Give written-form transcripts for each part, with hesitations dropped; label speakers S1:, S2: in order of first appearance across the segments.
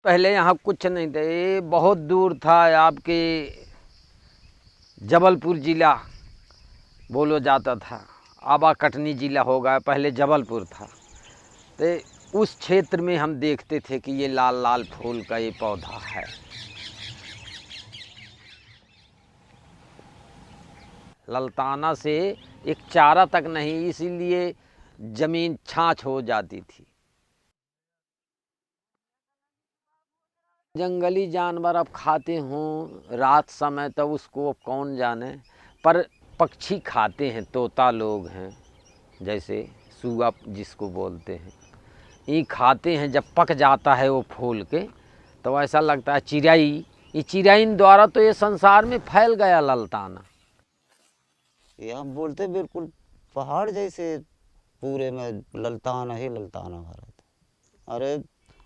S1: पहले यहाँ कुछ नहीं था, ये बहुत दूर था। आपके जबलपुर ज़िला बोलो जाता था, अब कटनी ज़िला हो गया, पहले जबलपुर था। तो उस क्षेत्र में हम देखते थे कि ये लाल लाल फूल का ये पौधा है। ललताना से एक चारा तक नहीं, इसीलिए ज़मीन छाछ हो जाती थी। जंगली जानवर अब खाते हों रात समय, तो उसको अब कौन जाने, पर पक्षी खाते हैं, तोता लोग हैं, जैसे सुगा जिसको बोलते हैं, ये खाते हैं। जब पक जाता है वो फूल के, तो ऐसा लगता है चिड़ै, ये चिड़ैन द्वारा तो ये संसार में फैल गया ललताना।
S2: ये हम बोलते बिल्कुल पहाड़ जैसे, पूरे में ललताना ही ललताना भरा था। अरे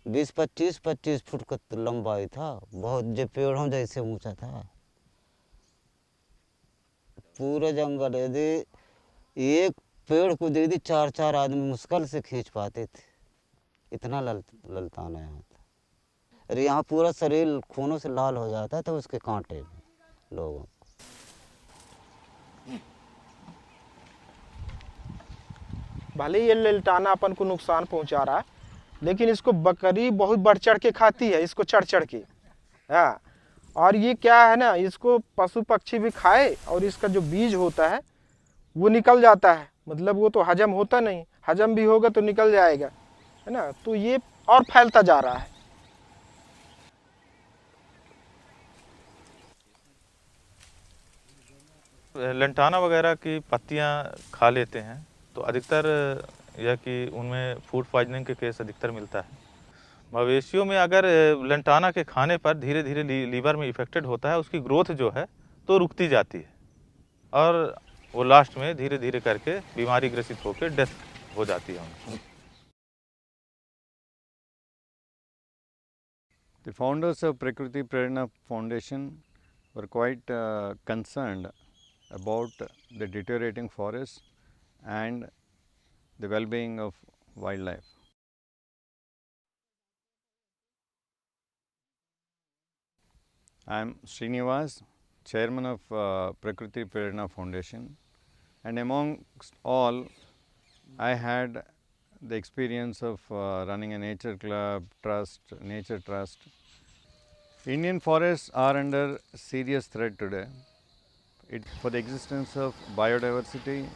S2: 20-25 फुट का लंबाई था, बहुत जो पेड़ों जैसे ऊंचा था। पूरे जंगल यदि एक पेड़ को दे दी 4-4 आदमी मुश्किल से खींच पाते थे, इतना ललताना यहाँ था। अरे यहाँ पूरा शरीर खूनों से लाल हो जाता था उसके कांटे में लोगों।
S3: भले ये ललताना अपन को नुकसान पहुंचा रहा है, लेकिन इसको बकरी बहुत बढ़ चढ़ के खाती है, इसको चढ़ चढ़ के। हाँ, और ये क्या है ना, इसको पशु पक्षी भी खाए और इसका जो बीज होता है वो निकल जाता है, मतलब वो तो हजम होता नहीं, हजम भी होगा तो निकल जाएगा, है ना। तो ये और फैलता जा रहा है।
S4: लंटाना वगैरह की पत्तियां खा लेते हैं, तो अधिकतर यह कि उनमें फूड पॉइजनिंग के केस अधिकतर मिलता है। मवेशियों में अगर लंटाना के खाने पर धीरे धीरे लीवर में इफेक्टेड होता है, उसकी ग्रोथ जो है तो रुकती जाती है और वो लास्ट में धीरे धीरे करके बीमारी ग्रसित होकर डेथ हो जाती है उनकी।
S5: The founders of Prakriti Prerna Foundation were quite concerned about the deteriorating forests and the well-being of wildlife. I am Srinivas, chairman of Prakriti Prerna Foundation, and amongst all, I had the experience of running a nature club, nature trust. Indian forests are under serious threat today. For the existence of biodiversity,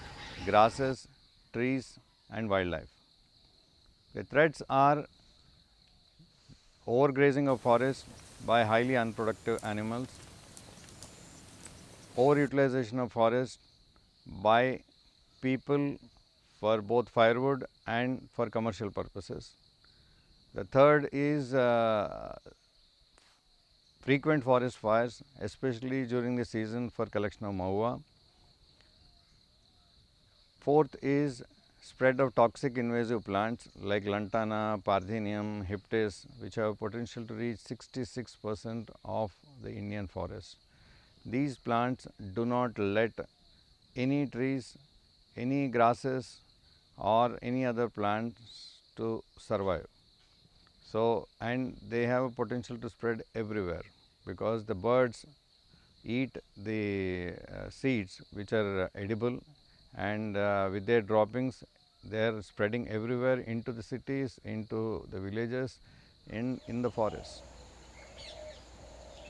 S5: grasses, trees and wildlife. The threats are overgrazing of forests by highly unproductive animals, overutilization of forests by people for both firewood and for commercial purposes. The third is frequent forest fires, especially during the season for collection of mahua. Fourth is spread of toxic invasive plants like lantana, parthenium, hyptis, which have potential to reach 66% of the Indian forest. These plants do not let any trees, any grasses or any other plants to survive. So, and they have a potential to spread everywhere, because the birds eat the seeds which are edible, and with their droppings they are spreading everywhere into the cities, into the villages, in the forest.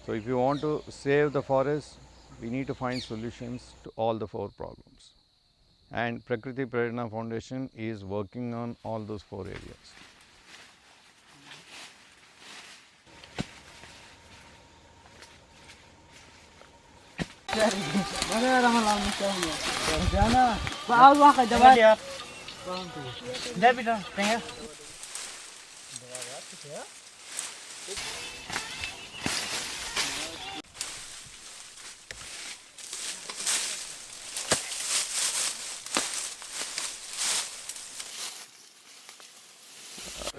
S5: So, if you want to save the forest, we need to find solutions to all the 4 problems, and Prakriti Prerna Foundation is working on all those 4 areas.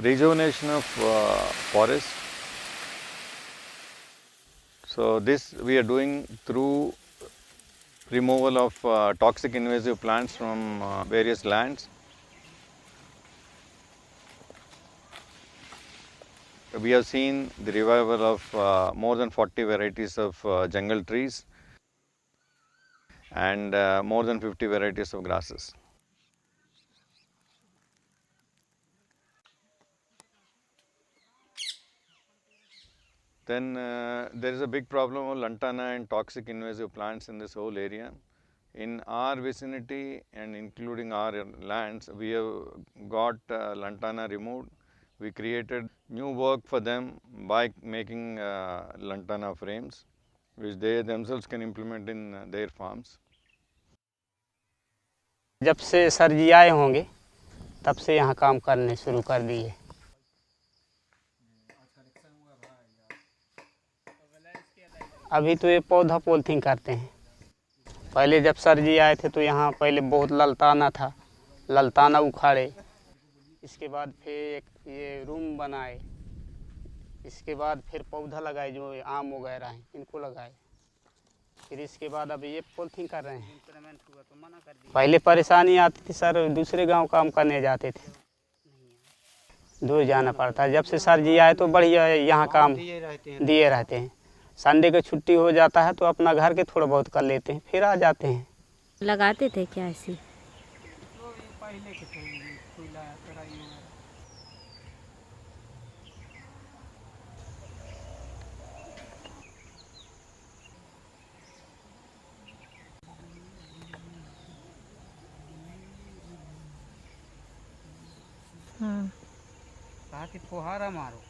S5: Rejuvenation of forest. So, this we are doing through removal of toxic invasive plants from various lands. we have seen the revival of more than 40 varieties of jungle trees and more than 50 varieties of grasses. Then there is a big problem of lantana and toxic invasive plants in this whole area. In our vicinity and including our lands, we have got lantana removed. We created new work for them by making lantana frames, which they themselves can implement in their farms.
S6: जब से sir जी आए होंगे तब से यहाँ काम करने शुरू कर दिए। अभी तो ये पौधा पॉलिथीन करते हैं। पहले जब सर जी आए थे तो यहाँ पहले बहुत ललताना था, ललताना उखाड़े, इसके बाद फिर एक ये रूम बनाए, इसके बाद फिर पौधा लगाए जो आम वगैरह हैं इनको लगाए, फिर इसके बाद अभी ये पॉलिथीन कर रहे हैं। पहले परेशानी आती थी सर, दूसरे गांव काम करने जाते थे, दूर जाना पड़ता। जब से सर जी आए तो बढ़िया यहाँ काम दिए रहते हैं। संडे को छुट्टी हो जाता है तो अपना घर के थोड़ा बहुत कर लेते हैं, फिर आ जाते हैं।
S7: लगाते थे क्या ऐसी?
S6: कहा कि फुहारा मारो।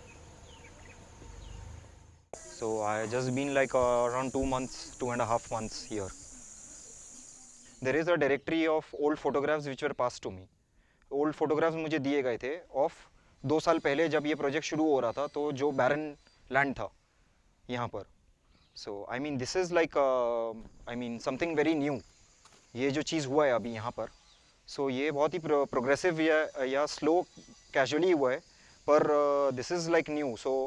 S8: So I just been like around 2 months, 2.5 months here. There is a directory of old photographs which were passed to me. Old photographs मुझे दिए गए थे of 2 साल पहले जब ये प्रोजेक्ट शुरू हो रहा था, तो जो barren land था यहाँ पर. So I mean this is like I mean something very new. ये जो चीज़ हुआ है अभी यहाँ पर, so ये बहुत ही progressive या slow casually हुआ है, पर this is like new. So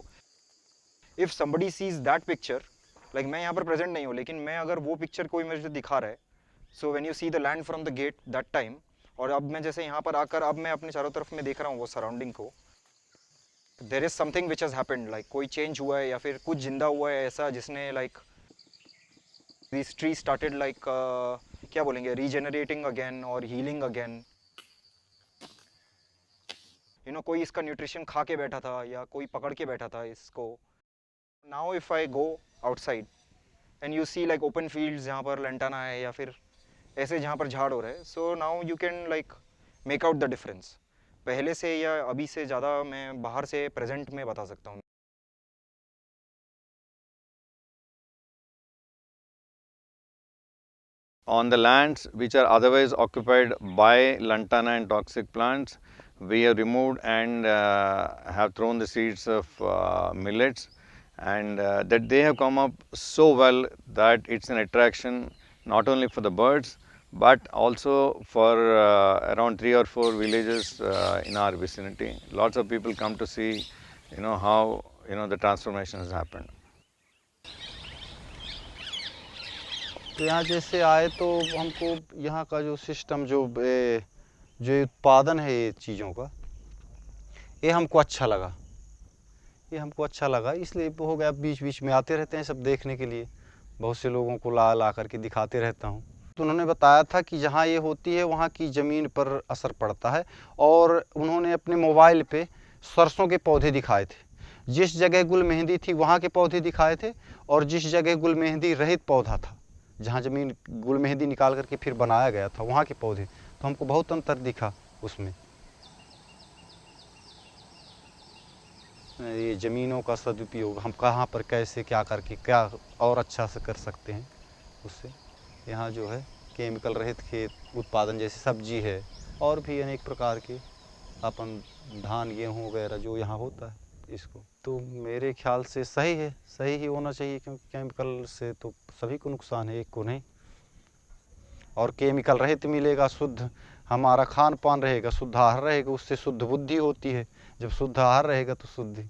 S8: if somebody sees that picture, like मैं यहाँ पर present नहीं हूँ, लेकिन मैं अगर वो picture कोई मुझे दिखा रहा है, so when you see the land from the gate that time, और अब मैं जैसे यहाँ पर आकर अब मैं अपने चारों तरफ में देख रहा हूँ वो surrounding को, there is something which has happened, like कोई change हुआ है या फिर कुछ जिंदा हुआ है ऐसा जिसने like these trees started like क्या बोलेंगे regenerating again और healing again. You know कोई इसका nutrition खा के बैठा था या कोई पकड़ के बैठा था इसको. Now if I go outside and you see like open fields जहाँ पर लंटाना है या फिर ऐसे जहाँ पर झाड़ हो रहा है, so now you can like make out the difference. पहले से या अभी से ज़्यादा मैं बाहर से present में बता सकता हूँ.
S5: On the lands which are otherwise occupied by lantana and toxic plants, we have removed and have thrown the seeds of millets, and that they have come up so well that it's an attraction not only for the birds but also for around 3 or 4 villages in our vicinity. Lots of people come to see, you know, how the transformation has happened.
S9: तो यहाँ जैसे आए तो हमको यहाँ का जो system जो उत्पादन है ये चीज़ों का, ये हमको अच्छा लगा, इसलिए हो गया। बीच बीच में आते रहते हैं सब देखने के लिए, बहुत से लोगों को ला करके दिखाते रहता हूँ। तो उन्होंने बताया था कि जहाँ ये होती है वहाँ की ज़मीन पर असर पड़ता है, और उन्होंने अपने मोबाइल पे सरसों के पौधे दिखाए थे। जिस जगह गुल मेहंदी थी वहाँ के पौधे दिखाए थे, और जिस जगह गुल मेहंदी रहित पौधा था, जहाँ ज़मीन गुल मेहंदी निकाल करके फिर बनाया गया था, वहाँ के पौधे, तो हमको बहुत अंतर दिखा उसमें। ये ज़मीनों का सदुपयोग हम कहाँ पर कैसे क्या करके क्या और अच्छा से कर सकते हैं उससे। यहाँ जो है केमिकल रहित खेत उत्पादन, जैसे सब्जी है और भी अनेक प्रकार के अपन धान गेहूँ वगैरह जो यहाँ होता है, इसको तो मेरे ख्याल से सही ही होना चाहिए, क्योंकि केमिकल से तो सभी को नुकसान है, एक को नहीं। और केमिकल रहित मिलेगा, शुद्ध हमारा खान पान रहेगा, शुद्ध आहार रहेगा, उससे शुद्ध बुद्धि होती है। जब शुद्ध आहार रहेगा तो शुद्ध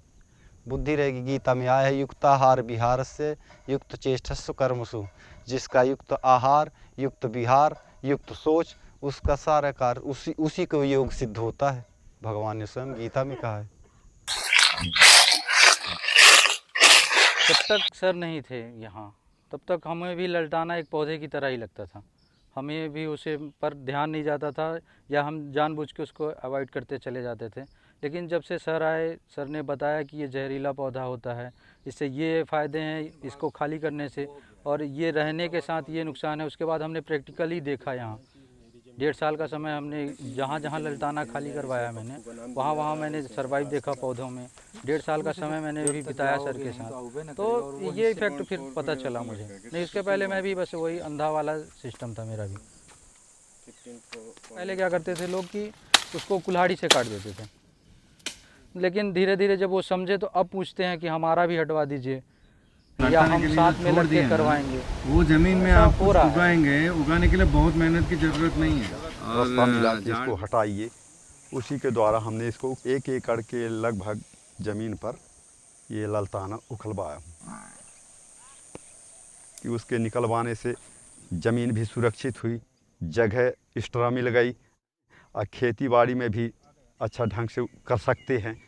S9: बुद्धि रहेगी। गीता में आया है, युक्त आहार विहार से युक्त चेष्टस्व कर्मसु, जिसका युक्त आहार, युक्त विहार, युक्त सोच, उसका सारा कार्य उसी को योग सिद्ध होता है। भगवान ने स्वयं गीता में कहा है।
S10: जब तक सर नहीं थे यहाँ तब तक हमें भी ललटाना एक पौधे की तरह ही लगता था। हमें भी उसे पर ध्यान नहीं जाता था या हम जानबूझ के उसको अवॉइड करते चले जाते थे। लेकिन जब से सर आए, सर ने बताया कि ये जहरीला पौधा होता है, इससे ये फ़ायदे हैं इसको खाली करने से और ये रहने के साथ ये नुकसान है। उसके बाद हमने प्रैक्टिकली देखा यहाँ 1.5 साल का समय हमने जहाँ जहाँ ललटाना खाली करवाया मैंने वहाँ वहाँ मैंने सर्वाइव देखा पौधों में। 1.5 साल का समय मैंने भी बिताया सर के साथ, तो ये इफेक्ट फिर पता चला मुझे। नहीं उसके पहले मैं भी बस वही अंधा वाला सिस्टम था मेरा भी। पहले क्या करते थे लोग कि उसको कुल्हाड़ी से काट देते थे, लेकिन धीरे धीरे जब वो समझे तो अब पूछते हैं कि हमारा भी हटवा दीजिए या हम साथ में लग के करवाएंगे।
S5: वो जमीन में आप कुछ उगाएंगे, उगाने के लिए बहुत मेहनत की जरूरत नहीं है।
S11: रास्ता मिला कि इसको हटाइए, उसी के द्वारा हमने इसको 1 एकड़ के लगभग ज़मीन पर ये ललताना उखलवाया कि उसके निकलवाने से ज़मीन भी सुरक्षित हुई, जगह एक्स्ट्रा मिल गई और खेती बाड़ी में भी अच्छा ढंग से कर सकते हैं।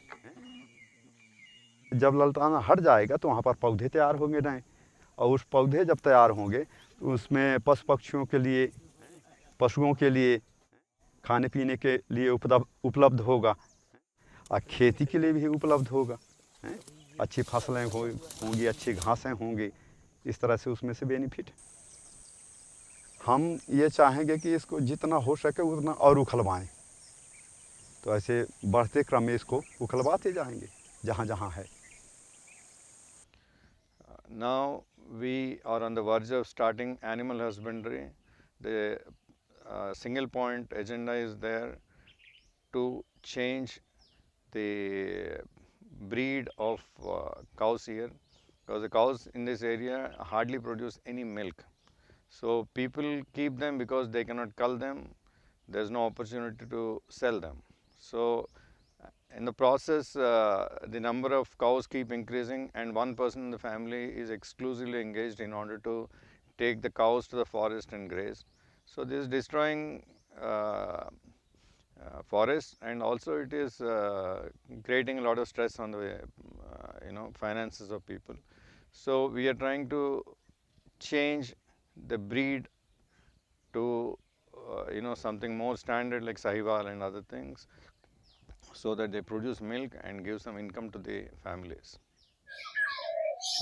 S11: जब ललताना हट जाएगा तो वहाँ पर पौधे तैयार होंगे नए, और उस पौधे जब तैयार होंगे तो उसमें पशु पक्षियों के लिए, पशुओं के लिए खाने पीने के लिए उपलब्ध होगा और खेती के लिए भी उपलब्ध होगा। अच्छी फसलें होंगी, अच्छी घासें होंगी, इस तरह से उसमें से बेनिफिट। हम ये चाहेंगे कि इसको जितना हो सके उतना और उखलवाएँ, तो ऐसे बढ़ते क्रम में इसको उखलवाते जाएंगे जहाँ जहाँ है।
S5: Now we are on the verge of starting animal husbandry. The single point agenda is there to change the breed of cows here, because the cows in this area hardly produce any milk. So people keep them because they cannot cull them. There is no opportunity to sell them. So in the process, the number of cows keep increasing, and one person in the family is exclusively engaged in order to take the cows to the forest and graze. So this is destroying forest, and also it is creating a lot of stress on the finances of people. So we are trying to change the breed to something more standard like Sahiwal and other things, so that they produce milk and give some income to the families.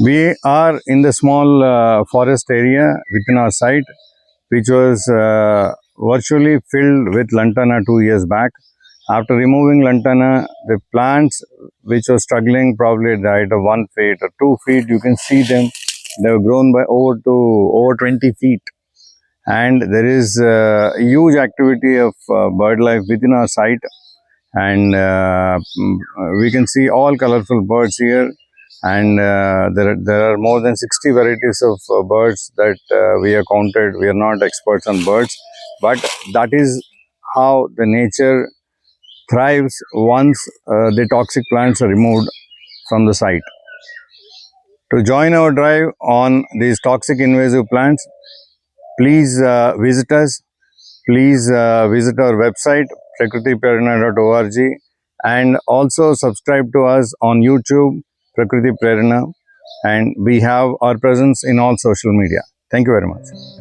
S5: We are in the small forest area within our site, which was virtually filled with lantana 2 years back. After removing lantana, the plants which were struggling probably at the height of 1 feet or 2 feet, you can see them, they have grown by over 20 feet. And there is huge activity of bird life within our site, and we can see all colorful birds here, and there are more than 60 varieties of birds that we have counted. We are not experts on birds, but that is how the nature thrives once the toxic plants are removed from the site. To join our drive on these toxic invasive plants, please visit us. Please visit our website prakritiprerana.org, and also subscribe to us on YouTube, Prakriti Prerana, and we have our presence in all social media. Thank you very much.